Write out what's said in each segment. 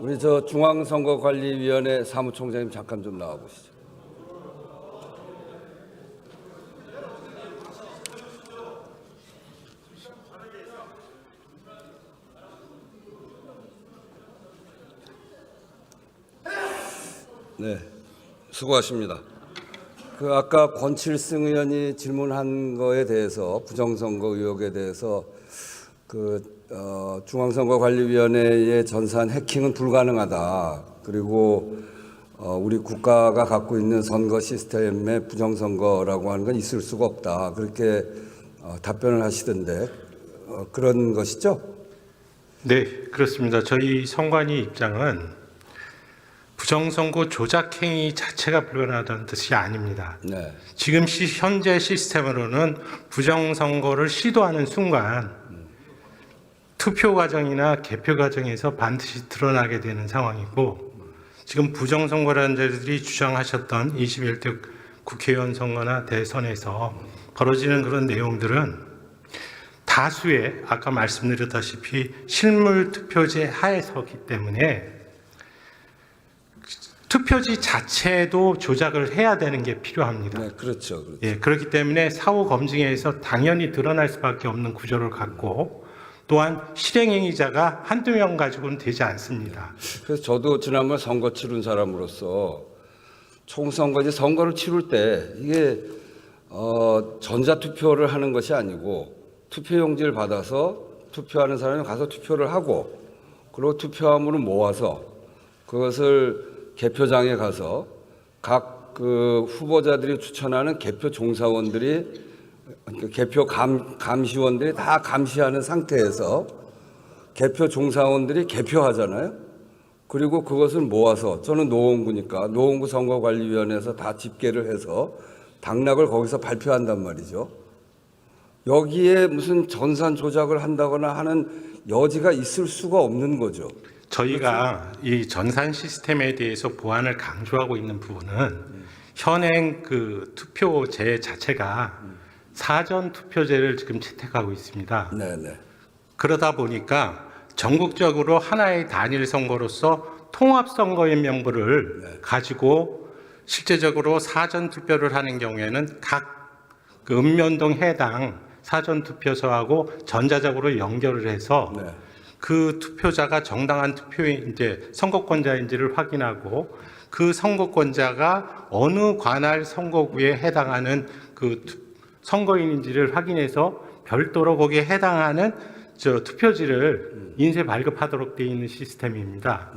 우리 저 중앙선거관리위원회 사무총장님 잠깐 좀 나와 보시죠. 네, 수고하십니다. 아까 권칠승 의원이 질문한 거에 대해서 부정선거 의혹에 대해서 중앙선거관리위원회의 전산 해킹은 불가능하다. 그리고 우리 국가가 갖고 있는 선거 시스템의 부정선거라고 하는 건 있을 수가 없다. 그렇게 답변을 하시던데 그런 것이죠? 네, 그렇습니다. 저희 선관위 입장은 부정선거 조작 행위 자체가 불가능하다는 뜻이 아닙니다. 네. 지금 현재 시스템으로는 부정선거를 시도하는 순간 투표 과정이나 개표 과정에서 반드시 드러나게 되는 상황이고, 지금 부정선거라는 자들이 주장하셨던 21대 국회의원 선거나 대선에서 벌어지는 그런 내용들은 다수의 아까 말씀드렸다시피 실물 투표제 하에서기 때문에 투표지 자체도 조작을 해야 되는 게 필요합니다. 네, 그렇죠. 예, 그렇기 때문에 사후 검증에서 당연히 드러날 수밖에 없는 구조를 갖고, 또한 실행행위자가 한두 명 가지고는 되지 않습니다. 그래서 저도 지난번 선거 치른 사람으로서 총선거지 선거를 치를 때 이게 전자투표를 하는 것이 아니고 투표용지를 받아서 투표하는 사람이 가서 투표를 하고, 그리고 투표함으로 모아서 그것을 개표장에 가서 각 후보자들이 추천하는 개표 종사원들이, 개표 감시원들이 다 감시하는 상태에서 개표 종사원들이 개표하잖아요. 그리고 그것을 모아서, 저는 노원구니까 노원구 선거관리위원회에서 다 집계를 해서 당락을 거기서 발표한단 말이죠. 여기에 무슨 전산 조작을 한다거나 하는 여지가 있을 수가 없는 거죠. 저희가 이 전산 시스템에 대해서 보완을 강조하고 있는 부분은 현행 투표제 자체가 사전 투표제를 지금 채택하고 있습니다. 네네. 그러다 보니까 전국적으로 하나의 단일 선거로서 통합 선거인 명부를 가지고 실제적으로 사전 투표를 하는 경우에는 각 읍면동 해당 사전 투표소하고 전자적으로 연결을 해서 네. 그 투표자가 정당한 선거권자인지를 확인하고, 그 선거권자가 어느 관할 선거구에 해당하는 선거인인지를 확인해서 별도로 거기에 해당하는 투표지를 인쇄 발급하도록 되어 있는 시스템입니다.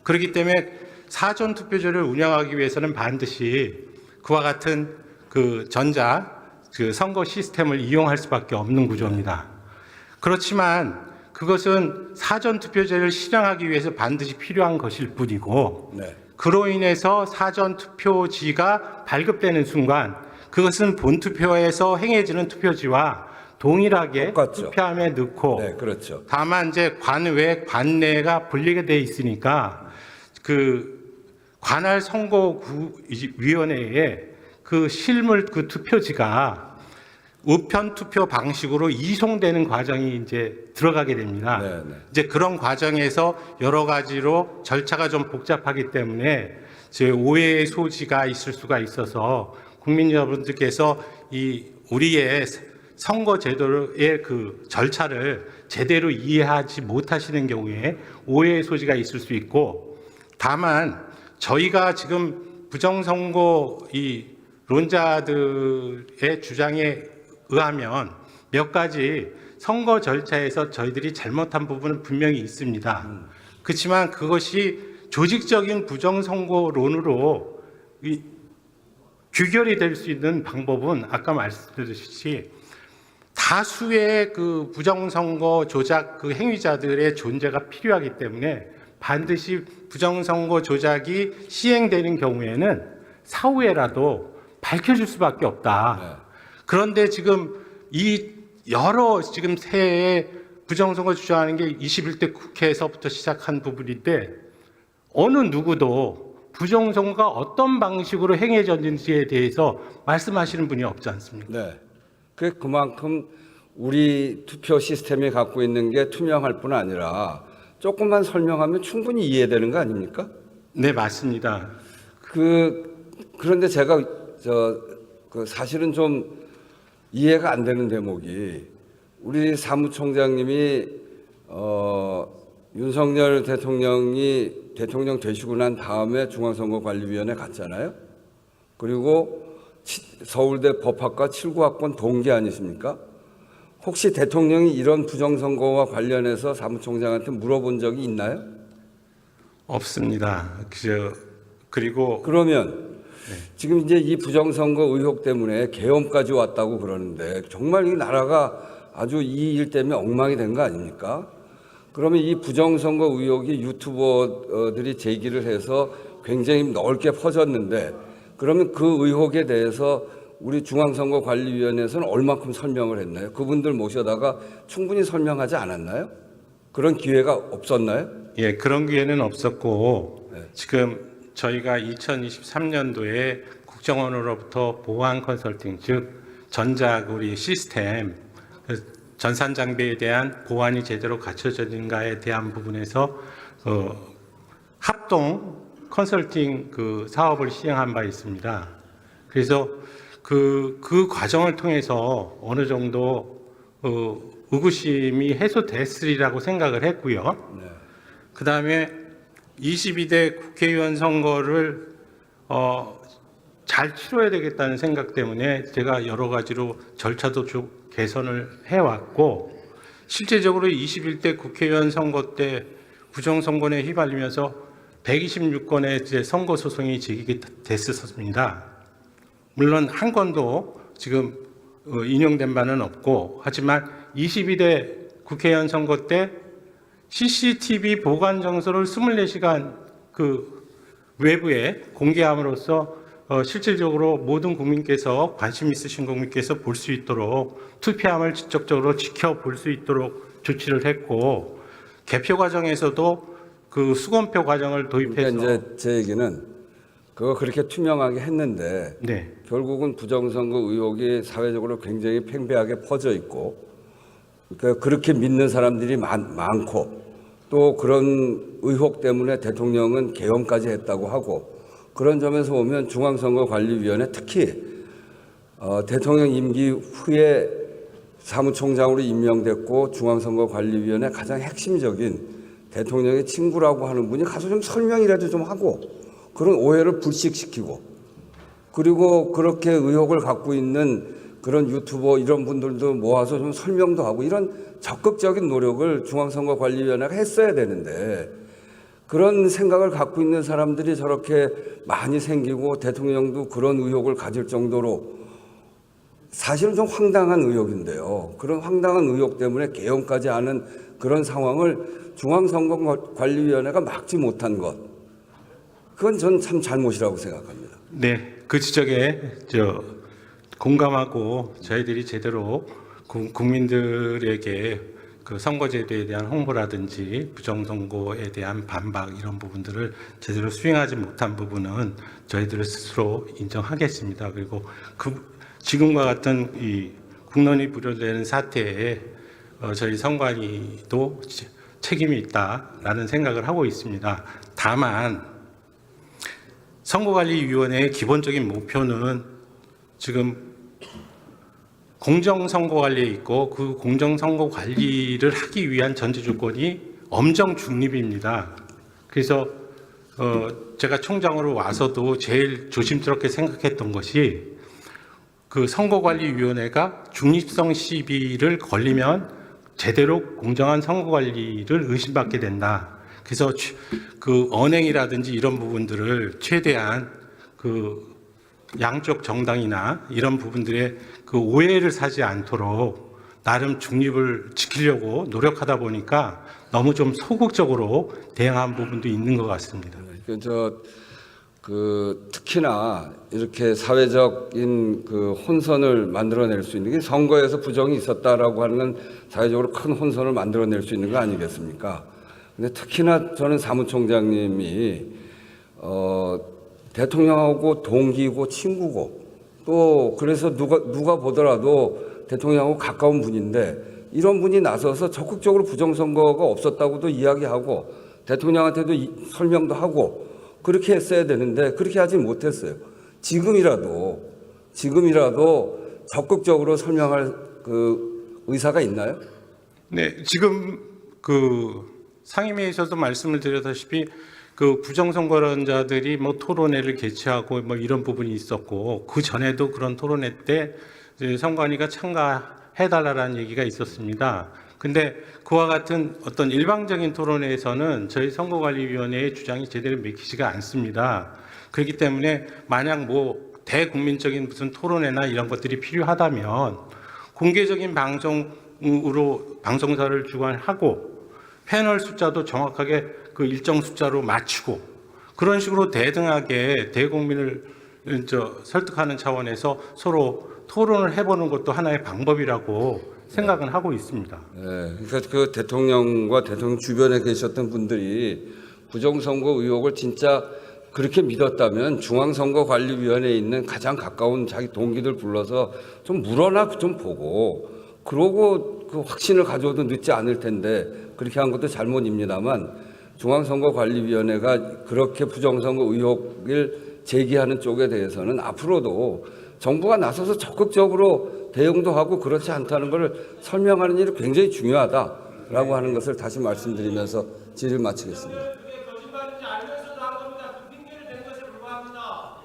그렇기 때문에 사전 투표제를 운영하기 위해서는 반드시 그와 같은 선거 시스템을 이용할 수밖에 없는 구조입니다. 그렇지만 그것은 사전 투표제를 실행하기 위해서 반드시 필요한 것일 뿐이고, 네. 그로 인해서 사전 투표지가 발급되는 순간 그것은 본 투표에서 행해지는 투표지와 동일하게 똑같죠. 투표함에 넣고, 네, 그렇죠. 다만 이제 관외, 관내가 분리가 돼 있으니까 관할 선거위원회에 실물 투표지가 우편 투표 방식으로 이송되는 과정이 이제 들어가게 됩니다. 네네. 이제 그런 과정에서 여러 가지로 절차가 좀 복잡하기 때문에 오해의 소지가 있을 수가 있어서 국민 여러분들께서 우리의 선거 제도의 절차를 제대로 이해하지 못하시는 경우에 오해의 소지가 있을 수 있고, 다만 저희가 지금 부정선거 론자들의 주장에 의하면 몇 가지 선거 절차에서 저희들이 잘못한 부분은 분명히 있습니다. 그렇지만 그것이 조직적인 부정선거론으로 규결이 될 수 있는 방법은 아까 말씀드렸듯이 다수의 부정선거 조작 행위자들의 존재가 필요하기 때문에 반드시 부정선거 조작이 시행되는 경우에는 사후에라도 밝혀질 수밖에 없다. 네. 그런데 지금 지금 새해에 부정선거 주장하는 게 21대 국회에서부터 시작한 부분인데, 어느 누구도 부정선거가 어떤 방식으로 행해졌는지에 대해서 말씀하시는 분이 없지 않습니까? 네. 그만큼 우리 투표 시스템이 갖고 있는 게 투명할 뿐 아니라 조금만 설명하면 충분히 이해되는 거 아닙니까? 네, 맞습니다. 그런데 제가 사실은 좀 이해가 안 되는 대목이 우리 사무총장님이 윤석열 대통령이 대통령 되시고 난 다음에 중앙선거관리위원회 갔잖아요. 그리고 서울대 법학과 79학번 동기 아니십니까? 혹시 대통령이 이런 부정선거와 관련해서 사무총장한테 물어본 적이 있나요? 없습니다. 그리고 그러면 지금 이제 이 부정선거 의혹 때문에 계엄까지 왔다고 그러는데 정말 이 나라가 아주 이 일 때문에 엉망이 된 거 아닙니까? 그러면 이 부정선거 의혹이 유튜버들이 제기를 해서 굉장히 넓게 퍼졌는데 그러면 그 의혹에 대해서 우리 중앙선거관리위원회에서는 얼마큼 설명을 했나요? 그분들 모셔다가 충분히 설명하지 않았나요? 그런 기회가 없었나요? 예, 그런 기회는 없었고 지금 저희가 2023년도에 국정원으로부터 보안 컨설팅 즉 전자고리 시스템 전산 장비에 대한 보안이 제대로 갖춰졌는가에 대한 부분에서 합동 컨설팅 사업을 시행한 바 있습니다. 그래서 그 과정을 통해서 어느 정도 의구심이 해소됐으리라고 생각을 했고요. 그 다음에 22대 국회의원 선거를 잘 치러야 되겠다는 생각 때문에 제가 여러 가지로 절차도 쭉 개선을 해왔고 실제적으로 21대 국회의원 선거 때 부정선거에 휘말리면서 126건의 이제 선거 소송이 제기됐었습니다. 물론 한 건도 지금 인용된 바는 없고 하지만 22대 국회의원 선거 때 CCTV 보관 정서를 24시간 외부에 공개함으로써 실질적으로 모든 국민께서 관심 있으신 국민께서 볼 수 있도록 투표함을 직접적으로 지켜볼 수 있도록 조치를 했고 개표 과정에서도 수검표 과정을 도입해서 그러니까 이제 제 얘기는 그거 그렇게 투명하게 했는데 네. 결국은 부정선거 의혹이 사회적으로 굉장히 팽배하게 퍼져 있고 그러니까 그렇게 믿는 사람들이 많고 또 그런 의혹 때문에 대통령은 계엄까지 했다고 하고 그런 점에서 보면 중앙선거관리위원회 특히 대통령 임기 후에 사무총장으로 임명됐고 중앙선거관리위원회 가장 핵심적인 대통령의 친구라고 하는 분이 가서 좀 설명이라도 좀 하고 그런 오해를 불식시키고 그리고 그렇게 의혹을 갖고 있는 그런 유튜버 이런 분들도 모아서 좀 설명도 하고 이런 적극적인 노력을 중앙선거관리위원회가 했어야 되는데 그런 생각을 갖고 있는 사람들이 저렇게 많이 생기고 대통령도 그런 의혹을 가질 정도로 사실은 좀 황당한 의혹인데요. 그런 황당한 의혹 때문에 계엄까지 하는 그런 상황을 중앙선거관리위원회가 막지 못한 것. 그건 전 참 잘못이라고 생각합니다. 네, 그 지적에 공감하고 저희들이 제대로 국민들에게 선거제도에 대한 홍보라든지 부정선거에 대한 반박 이런 부분들을 제대로 수행하지 못한 부분은 저희들 스스로 인정하겠습니다. 그리고 지금과 같은 이 국론이 부려되는 사태에 저희 선관위도 책임이 있다라는 생각을 하고 있습니다. 다만 선거관리위원회의 기본적인 목표는 지금 공정선거관리에 있고 그 공정선거관리를 하기 위한 전제 조건이 엄정 중립입니다. 그래서 제가 총장으로 와서도 제일 조심스럽게 생각했던 것이 선거관리위원회가 중립성 시비를 걸리면 제대로 공정한 선거관리를 의심받게 된다. 그래서 언행이라든지 이런 부분들을 최대한 양쪽 정당이나 이런 부분들의 오해를 사지 않도록 나름 중립을 지키려고 노력하다 보니까 너무 좀 소극적으로 대응한 부분도 있는 것 같습니다. 특히나 이렇게 사회적인 혼선을 만들어낼 수 있는 게 선거에서 부정이 있었다라고 하는 건 사회적으로 큰 혼선을 만들어낼 수 있는 거 아니겠습니까? 근데 특히나 저는 사무총장님이 대통령하고 동기고 친구고 또 그래서 누가 보더라도 대통령하고 가까운 분인데 이런 분이 나서서 적극적으로 부정선거가 없었다고도 이야기하고 대통령한테도 설명도 하고 그렇게 했어야 되는데 그렇게 하지 못했어요. 지금이라도 적극적으로 설명할 그 의사가 있나요? 네, 지금 그 상임위에서도 말씀을 드렸다시피 그 부정선거론자들이 뭐 토론회를 개최하고 뭐 이런 부분이 있었고 그 전에도 그런 토론회 때 이제 선관위가 참가해달라는 얘기가 있었습니다. 근데 그와 같은 어떤 일방적인 토론회에서는 저희 선거관리위원회의 주장이 제대로 맥히지가 않습니다. 그렇기 때문에 만약 뭐 대국민적인 무슨 토론회나 이런 것들이 필요하다면 공개적인 방송으로 방송사를 주관하고 패널 숫자도 정확하게 그 일정 숫자로 맞추고 그런 식으로 대등하게 대국민을 설득하는 차원에서 서로 토론을 해보는 것도 하나의 방법이라고 생각은 하고 있습니다. 네, 그러니까 그 대통령과 대통령 주변에 계셨던 분들이 부정선거 의혹을 진짜 그렇게 믿었다면 중앙선거관리위원회에 있는 가장 가까운 자기 동기들 불러서 좀 물어나 좀 보고 그러고 그 확신을 가져도 늦지 않을 텐데 그렇게 한 것도 잘못입니다만 중앙선거관리위원회가 그렇게 부정선거 의혹을 제기하는 쪽에 대해서는 앞으로도 정부가 나서서 적극적으로 대응도 하고 그렇지 않다는 것을 설명하는 일이 굉장히 중요하다라고 하는 것을 다시 말씀드리면서 질의를 마치겠습니다.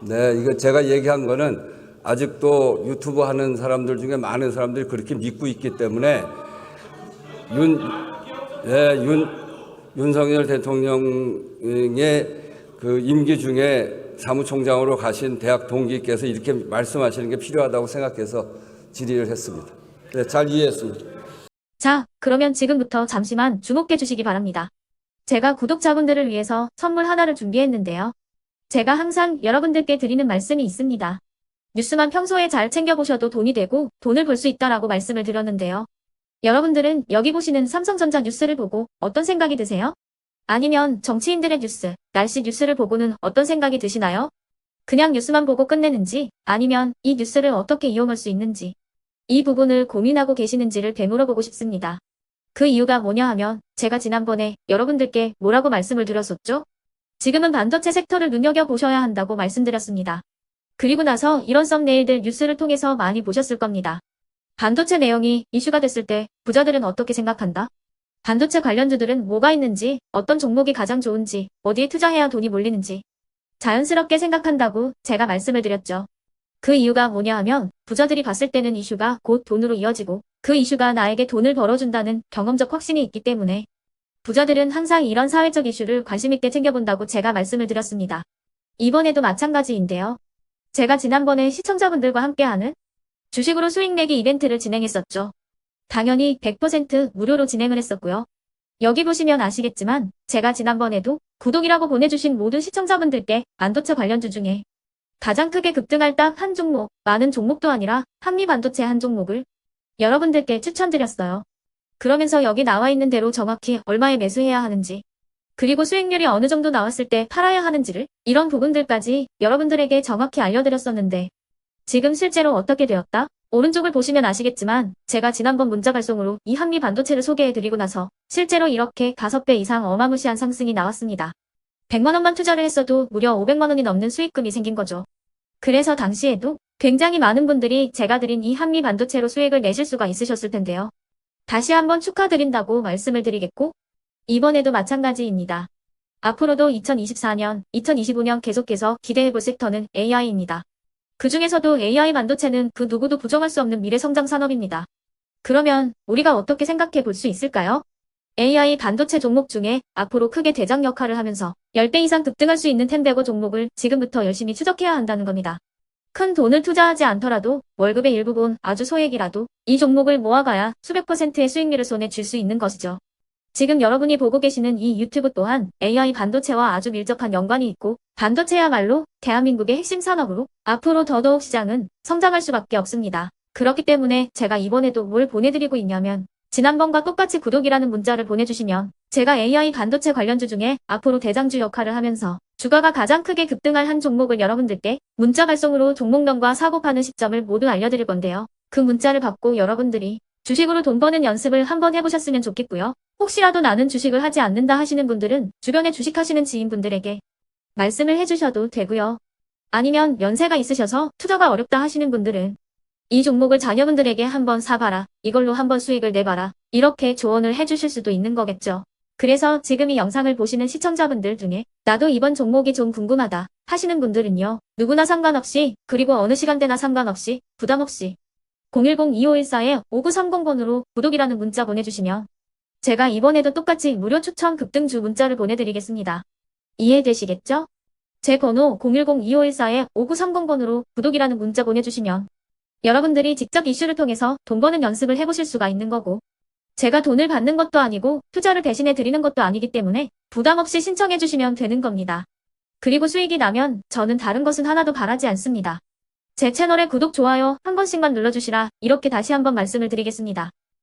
네, 이거 제가 얘기한 거는 아직도 유튜브 하는 사람들 중에 많은 사람들이 그렇게 믿고 있기 때문에 윤석열 대통령의 그 임기 중에 사무총장으로 가신 대학 동기께서 이렇게 말씀하시는 게 필요하다고 생각해서 질의를 했습니다. 네, 잘 이해했습니다. 자, 그러면 지금부터 잠시만 주목해 주시기 바랍니다. 제가 구독자분들을 위해서 선물 하나를 준비했는데요. 제가 항상 여러분들께 드리는 말씀이 있습니다. 뉴스만 평소에 잘 챙겨보셔도 돈이 되고 돈을 벌 수 있다라고 말씀을 드렸는데요. 여러분들은 여기 보시는 삼성전자 뉴스를 보고 어떤 생각이 드세요? 아니면 정치인들의 뉴스, 날씨 뉴스를 보고는 어떤 생각이 드시나요? 그냥 뉴스만 보고 끝내는지 아니면 이 뉴스를 어떻게 이용할 수 있는지 이 부분을 고민하고 계시는지를 되물어보고 싶습니다. 그 이유가 뭐냐 하면 제가 지난번에 여러분들께 뭐라고 말씀을 드렸었죠? 지금은 반도체 섹터를 눈여겨보셔야 한다고 말씀드렸습니다. 그리고 나서 이런 썸네일들 뉴스를 통해서 많이 보셨을 겁니다. 반도체 내용이 이슈가 됐을 때 부자들은 어떻게 생각한다? 반도체 관련주들은 뭐가 있는지, 어떤 종목이 가장 좋은지, 어디에 투자해야 돈이 몰리는지 자연스럽게 생각한다고 제가 말씀을 드렸죠. 그 이유가 뭐냐 하면 부자들이 봤을 때는 이슈가 곧 돈으로 이어지고 그 이슈가 나에게 돈을 벌어준다는 경험적 확신이 있기 때문에 부자들은 항상 이런 사회적 이슈를 관심있게 챙겨본다고 제가 말씀을 드렸습니다. 이번에도 마찬가지인데요. 제가 지난번에 시청자분들과 함께하는 주식으로 수익 내기 이벤트를 진행했었죠. 당연히 100% 무료로 진행을 했었고요. 여기 보시면 아시겠지만 제가 지난번에도 구독이라고 보내주신 모든 시청자분들께 반도체 관련주 중에 가장 크게 급등할 딱 한 종목, 많은 종목도 아니라 한미반도체 한 종목을 여러분들께 추천드렸어요. 그러면서 여기 나와 있는 대로 정확히 얼마에 매수해야 하는지 그리고 수익률이 어느 정도 나왔을 때 팔아야 하는지를 이런 부분들까지 여러분들에게 정확히 알려드렸었는데 지금 실제로 어떻게 되었다? 오른쪽을 보시면 아시겠지만 제가 지난번 문자 발송으로 이 한미 반도체를 소개해드리고 나서 실제로 이렇게 5배 이상 어마무시한 상승이 나왔습니다. 100만 원만 투자를 했어도 무려 500만 원이 넘는 수익금이 생긴 거죠. 그래서 당시에도 굉장히 많은 분들이 제가 드린 이 한미 반도체로 수익을 내실 수가 있으셨을 텐데요. 다시 한번 축하드린다고 말씀을 드리겠고 이번에도 마찬가지입니다. 앞으로도 2024년, 2025년 계속해서 기대해볼 섹터는 AI입니다. 그 중에서도 AI 반도체는 그 누구도 부정할 수 없는 미래 성장 산업입니다. 그러면 우리가 어떻게 생각해 볼 수 있을까요? AI 반도체 종목 중에 앞으로 크게 대장 역할을 하면서 10배 이상 급등할 수 있는 텐베고 종목을 지금부터 열심히 추적해야 한다는 겁니다. 큰 돈을 투자하지 않더라도 월급의 일부분 아주 소액이라도 이 종목을 모아가야 수백 %의 수익률을 손에 쥘 수 있는 것이죠. 지금 여러분이 보고 계시는 이 유튜브 또한 AI 반도체와 아주 밀접한 연관이 있고 반도체야말로 대한민국의 핵심 산업으로 앞으로 더더욱 시장은 성장할 수밖에 없습니다. 그렇기 때문에 제가 이번에도 뭘 보내드리고 있냐면 지난번과 똑같이 구독이라는 문자를 보내주시면 제가 AI 반도체 관련주 중에 앞으로 대장주 역할을 하면서 주가가 가장 크게 급등할 한 종목을 여러분들께 문자 발송으로 종목명과 사고 파는 시점을 모두 알려드릴 건데요. 그 문자를 받고 여러분들이 주식으로 돈 버는 연습을 한번 해보셨으면 좋겠고요. 혹시라도 나는 주식을 하지 않는다 하시는 분들은 주변에 주식하시는 지인분들에게 말씀을 해주셔도 되고요. 아니면 연세가 있으셔서 투자가 어렵다 하시는 분들은 이 종목을 자녀분들에게 한번 사봐라. 이걸로 한번 수익을 내봐라. 이렇게 조언을 해주실 수도 있는 거겠죠. 그래서 지금 이 영상을 보시는 시청자분들 중에 나도 이번 종목이 좀 궁금하다 하시는 분들은요. 누구나 상관없이 그리고 어느 시간대나 상관없이 부담 없이 010-2514-5930번으로 구독이라는 문자 보내주시면 제가 이번에도 똑같이 무료 추천 급등주 문자를 보내드리겠습니다. 이해되시겠죠? 제 번호 010-2514-5930번으로 구독이라는 문자 보내주시면 여러분들이 직접 이슈를 통해서 돈 버는 연습을 해보실 수가 있는 거고 제가 돈을 받는 것도 아니고 투자를 대신해 드리는 것도 아니기 때문에 부담 없이 신청해 주시면 되는 겁니다. 그리고 수익이 나면 저는 다른 것은 하나도 바라지 않습니다. 제 채널에 구독, 좋아요 한 번씩만 눌러주시라 이렇게 다시 한번 말씀을 드리겠습니다.